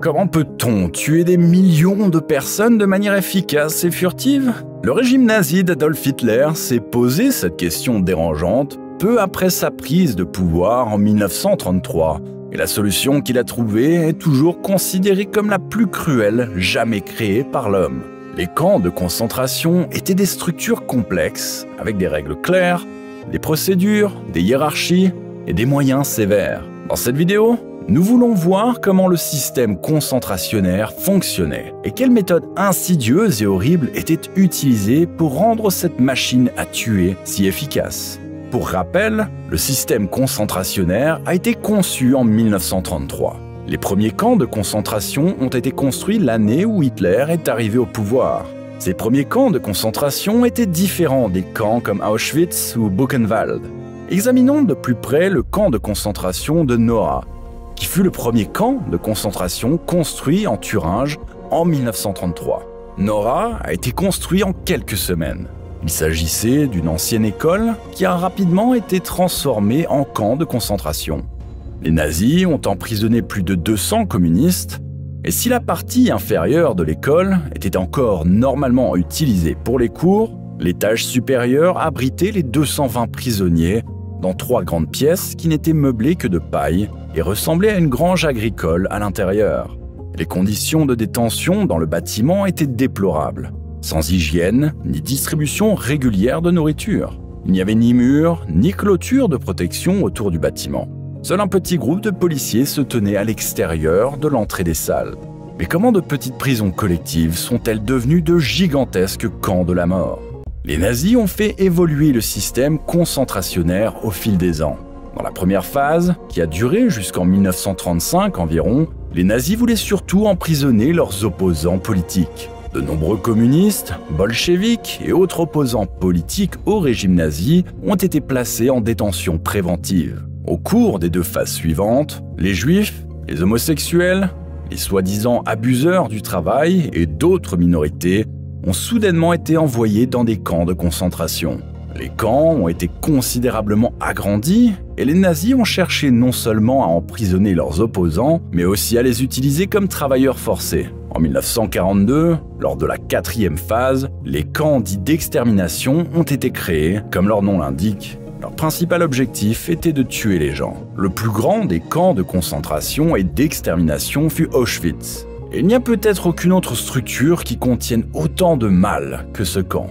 Comment peut-on tuer des millions de personnes de manière efficace et furtive? Le régime nazi d'Adolf Hitler s'est posé cette question dérangeante peu après sa prise de pouvoir en 1933, et la solution qu'il a trouvée est toujours considérée comme la plus cruelle jamais créée par l'homme. Les camps de concentration étaient des structures complexes, avec des règles claires, des procédures, des hiérarchies et des moyens sévères. Dans cette vidéo, nous voulons voir comment le système concentrationnaire fonctionnait et quelles méthodes insidieuses et horribles étaient utilisées pour rendre cette machine à tuer si efficace. Pour rappel, le système concentrationnaire a été conçu en 1933. Les premiers camps de concentration ont été construits l'année où Hitler est arrivé au pouvoir. Ces premiers camps de concentration étaient différents des camps comme Auschwitz ou Buchenwald. Examinons de plus près le camp de concentration de Nora, qui fut le premier camp de concentration construit en Thuringe en 1933. Nora a été construit en quelques semaines. Il s'agissait d'une ancienne école qui a rapidement été transformée en camp de concentration. Les nazis ont emprisonné plus de 200 communistes, et si la partie inférieure de l'école était encore normalement utilisée pour les cours, l'étage supérieur abritait les 220 prisonniers dans 3 grandes pièces qui n'étaient meublées que de paille et ressemblaient à une grange agricole à l'intérieur. Les conditions de détention dans le bâtiment étaient déplorables, sans hygiène ni distribution régulière de nourriture. Il n'y avait ni mur ni clôture de protection autour du bâtiment. Seul un petit groupe de policiers se tenait à l'extérieur de l'entrée des salles. Mais comment de petites prisons collectives sont-elles devenues de gigantesques camps de la mort? Les nazis ont fait évoluer le système concentrationnaire au fil des ans. Dans la première phase, qui a duré jusqu'en 1935 environ, les nazis voulaient surtout emprisonner leurs opposants politiques. De nombreux communistes, bolcheviks et autres opposants politiques au régime nazi ont été placés en détention préventive. Au cours des 2 phases suivantes, les juifs, les homosexuels, les soi-disant abuseurs du travail et d'autres minorités ont soudainement été envoyés dans des camps de concentration. Les camps ont été considérablement agrandis et les nazis ont cherché non seulement à emprisonner leurs opposants, mais aussi à les utiliser comme travailleurs forcés. En 1942, lors de la 4e phase, les camps dits d'extermination ont été créés, comme leur nom l'indique. Leur principal objectif était de tuer les gens. Le plus grand des camps de concentration et d'extermination fut Auschwitz. Et il n'y a peut-être aucune autre structure qui contienne autant de mal que ce camp.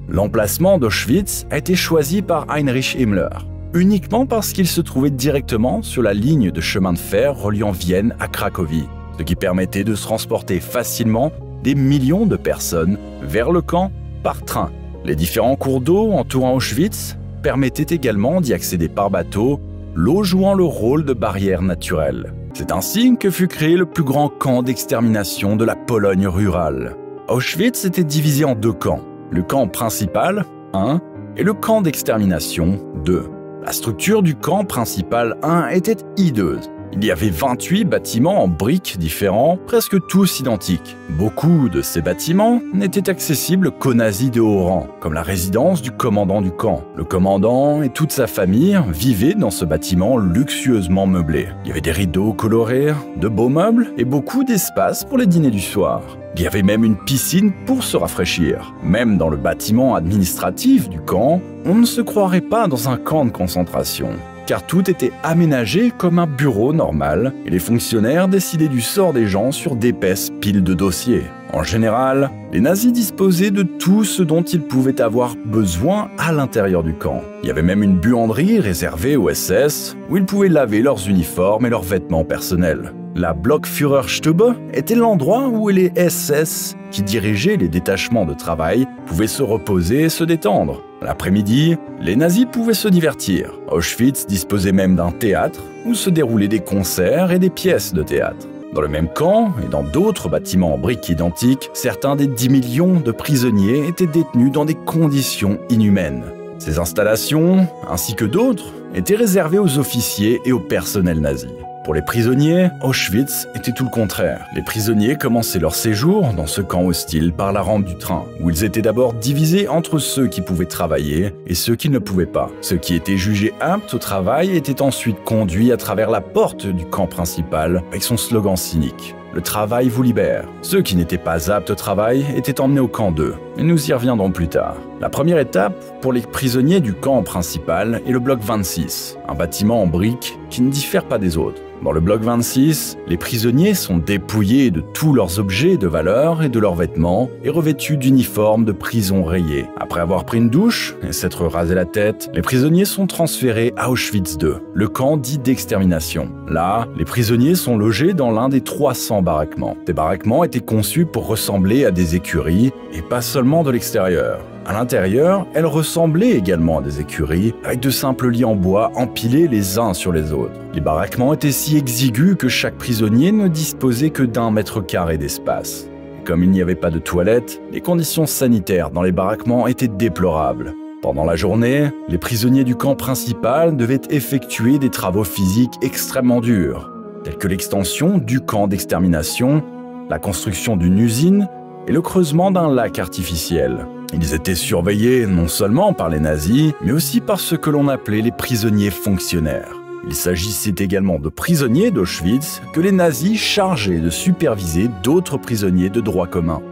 L'emplacement d'Auschwitz a été choisi par Heinrich Himmler, uniquement parce qu'il se trouvait directement sur la ligne de chemin de fer reliant Vienne à Cracovie, ce qui permettait de se transporter facilement des millions de personnes vers le camp par train. Les différents cours d'eau entourant Auschwitz permettaient également d'y accéder par bateau, l'eau jouant le rôle de barrière naturelle. C'est ainsi que fut créé le plus grand camp d'extermination de la Pologne rurale. Auschwitz était divisé en 2 camps. Le camp principal, 1, et le camp d'extermination, 2. La structure du camp principal 1 était hideuse. Il y avait 28 bâtiments en briques différents, presque tous identiques. Beaucoup de ces bâtiments n'étaient accessibles qu'aux nazis de haut rang, comme la résidence du commandant du camp. Le commandant et toute sa famille vivaient dans ce bâtiment luxueusement meublé. Il y avait des rideaux colorés, de beaux meubles et beaucoup d'espace pour les dîners du soir. Il y avait même une piscine pour se rafraîchir. Même dans le bâtiment administratif du camp, on ne se croirait pas dans un camp de concentration, car tout était aménagé comme un bureau normal et les fonctionnaires décidaient du sort des gens sur d'épaisses piles de dossiers. En général, les nazis disposaient de tout ce dont ils pouvaient avoir besoin à l'intérieur du camp. Il y avait même une buanderie réservée aux SS où ils pouvaient laver leurs uniformes et leurs vêtements personnels. La Blockführerstube était l'endroit où les SS, qui dirigeaient les détachements de travail, pouvaient se reposer et se détendre. L'après-midi, les nazis pouvaient se divertir. Auschwitz disposait même d'un théâtre où se déroulaient des concerts et des pièces de théâtre. Dans le même camp et dans d'autres bâtiments en briques identiques, certains des 10 millions de prisonniers étaient détenus dans des conditions inhumaines. Ces installations, ainsi que d'autres, étaient réservées aux officiers et au personnel nazi. Pour les prisonniers, Auschwitz était tout le contraire. Les prisonniers commençaient leur séjour dans ce camp hostile par la rampe du train, où ils étaient d'abord divisés entre ceux qui pouvaient travailler et ceux qui ne pouvaient pas. Ceux qui étaient jugés aptes au travail étaient ensuite conduits à travers la porte du camp principal avec son slogan cynique. Le travail vous libère. Ceux qui n'étaient pas aptes au travail étaient emmenés au camp 2, et nous y reviendrons plus tard. La première étape pour les prisonniers du camp principal est le bloc 26, un bâtiment en briques qui ne diffère pas des autres. Dans le bloc 26, les prisonniers sont dépouillés de tous leurs objets de valeur et de leurs vêtements et revêtus d'uniformes de prison rayés. Après avoir pris une douche et s'être rasé la tête, les prisonniers sont transférés à Auschwitz II, le camp dit d'extermination. Là, les prisonniers sont logés dans l'un des 300 baraquements. Ces baraquements étaient conçus pour ressembler à des écuries et pas seulement de l'extérieur. À l'intérieur, elles ressemblaient également à des écuries, avec de simples lits en bois empilés les uns sur les autres. Les baraquements étaient si exigus que chaque prisonnier ne disposait que d'1 mètre carré d'espace. Comme il n'y avait pas de toilettes, les conditions sanitaires dans les baraquements étaient déplorables. Pendant la journée, les prisonniers du camp principal devaient effectuer des travaux physiques extrêmement durs, tels que l'extension du camp d'extermination, la construction d'une usine et le creusement d'un lac artificiel. Ils étaient surveillés non seulement par les nazis, mais aussi par ce que l'on appelait les prisonniers fonctionnaires. Il s'agissait également de prisonniers d'Auschwitz que les nazis chargeaient de superviser d'autres prisonniers de droit commun.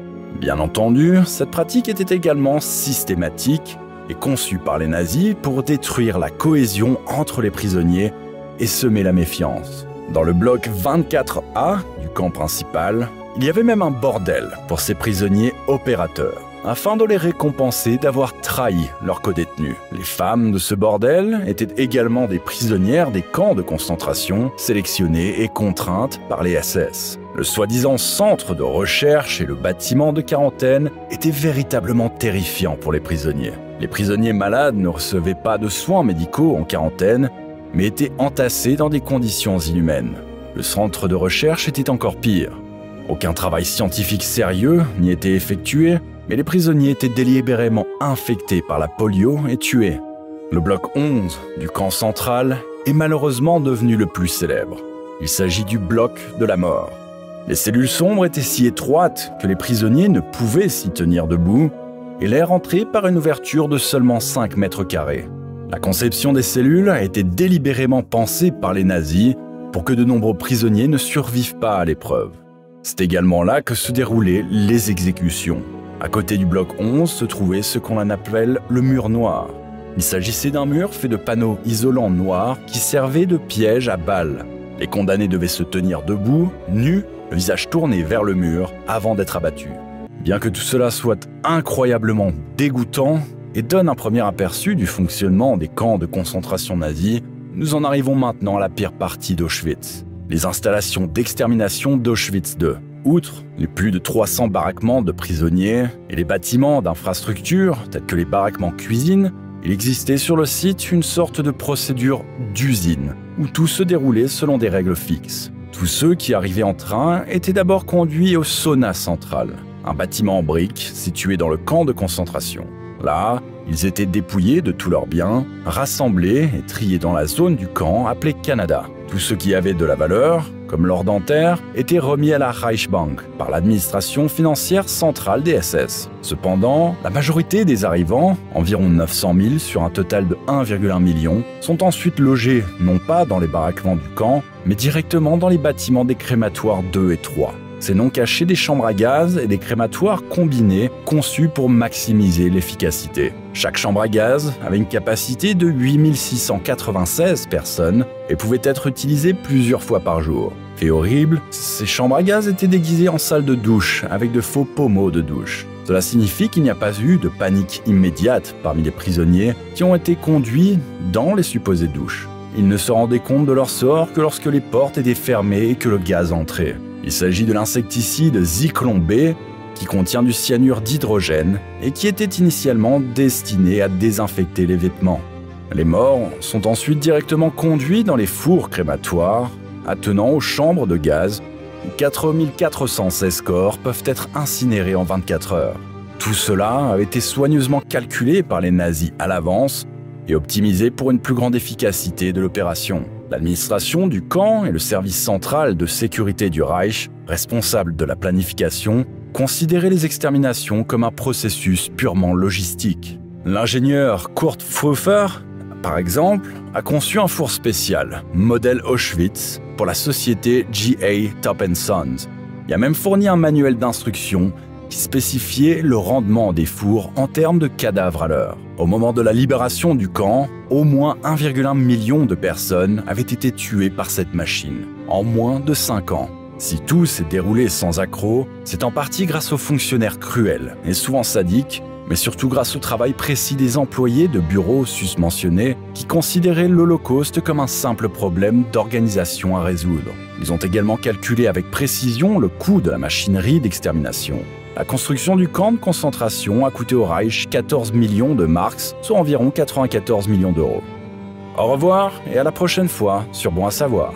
Bien entendu, cette pratique était également systématique et conçue par les nazis pour détruire la cohésion entre les prisonniers et semer la méfiance. Dans le bloc 24A du camp principal, il y avait même un bordel pour ces prisonniers opérateurs, afin de les récompenser d'avoir trahi leurs codétenus. Les femmes de ce bordel étaient également des prisonnières des camps de concentration, sélectionnées et contraintes par les SS. Le soi-disant centre de recherche et le bâtiment de quarantaine étaient véritablement terrifiants pour les prisonniers. Les prisonniers malades ne recevaient pas de soins médicaux en quarantaine, mais étaient entassés dans des conditions inhumaines. Le centre de recherche était encore pire. Aucun travail scientifique sérieux n'y était effectué, mais les prisonniers étaient délibérément infectés par la polio et tués. Le bloc 11 du camp central est malheureusement devenu le plus célèbre. Il s'agit du bloc de la mort. Les cellules sombres étaient si étroites que les prisonniers ne pouvaient s'y tenir debout, et l'air entrait par une ouverture de seulement 5 mètres carrés. La conception des cellules a été délibérément pensée par les nazis pour que de nombreux prisonniers ne survivent pas à l'épreuve. C'est également là que se déroulaient les exécutions. À côté du bloc 11 se trouvait ce qu'on appelle le mur noir. Il s'agissait d'un mur fait de panneaux isolants noirs qui servaient de piège à balles. Les condamnés devaient se tenir debout, nus, le visage tourné vers le mur, avant d'être abattus. Bien que tout cela soit incroyablement dégoûtant et donne un premier aperçu du fonctionnement des camps de concentration nazis, nous en arrivons maintenant à la pire partie d'Auschwitz. Les installations d'extermination d'Auschwitz II. Outre les plus de 300 baraquements de prisonniers et les bâtiments d'infrastructure, tels que les baraquements cuisine, il existait sur le site une sorte de procédure d'usine, où tout se déroulait selon des règles fixes. Tous ceux qui arrivaient en train étaient d'abord conduits au sauna central, un bâtiment en briques situé dans le camp de concentration. Là, ils étaient dépouillés de tous leurs biens, rassemblés et triés dans la zone du camp appelée Canada. Tout ce qui avait de la valeur, comme l'or dentaire, était remis à la Reichsbank par l'administration financière centrale des SS. Cependant, la majorité des arrivants, environ 900 000 sur un total de 1,1 million, sont ensuite logés non pas dans les baraquements du camp, mais directement dans les bâtiments des crématoires 2 et 3. Ces noms cachés des chambres à gaz et des crématoires combinés conçus pour maximiser l'efficacité. Chaque chambre à gaz avait une capacité de 8696 personnes et pouvait être utilisée plusieurs fois par jour. Fait horrible, ces chambres à gaz étaient déguisées en salle de douche avec de faux pommeaux de douche. Cela signifie qu'il n'y a pas eu de panique immédiate parmi les prisonniers qui ont été conduits dans les supposées douches. Ils ne se rendaient compte de leur sort que lorsque les portes étaient fermées et que le gaz entrait. Il s'agit de l'insecticide Zyklon B qui contient du cyanure d'hydrogène et qui était initialement destiné à désinfecter les vêtements. Les morts sont ensuite directement conduits dans les fours crématoires attenant aux chambres de gaz où 4416 corps peuvent être incinérés en 24 heures. Tout cela avait été soigneusement calculé par les nazis à l'avance et optimisé pour une plus grande efficacité de l'opération. L'administration du camp et le service central de sécurité du Reich, responsable de la planification, considéraient les exterminations comme un processus purement logistique. L'ingénieur Kurt Pfeuffer, par exemple, a conçu un four spécial, modèle Auschwitz, pour la société G.A. Top & Sons. Il a même fourni un manuel d'instruction qui spécifiait le rendement des fours en termes de cadavres à l'heure. Au moment de la libération du camp, au moins 1,1 million de personnes avaient été tuées par cette machine, en moins de 5 ans. Si tout s'est déroulé sans accroc, c'est en partie grâce aux fonctionnaires cruels et souvent sadiques, mais surtout grâce au travail précis des employés de bureaux susmentionnés qui considéraient l'Holocauste comme un simple problème d'organisation à résoudre. Ils ont également calculé avec précision le coût de la machinerie d'extermination. La construction du camp de concentration a coûté au Reich 14 millions de marks, soit environ 94 millions d'euros. Au revoir et à la prochaine fois sur Bon à savoir.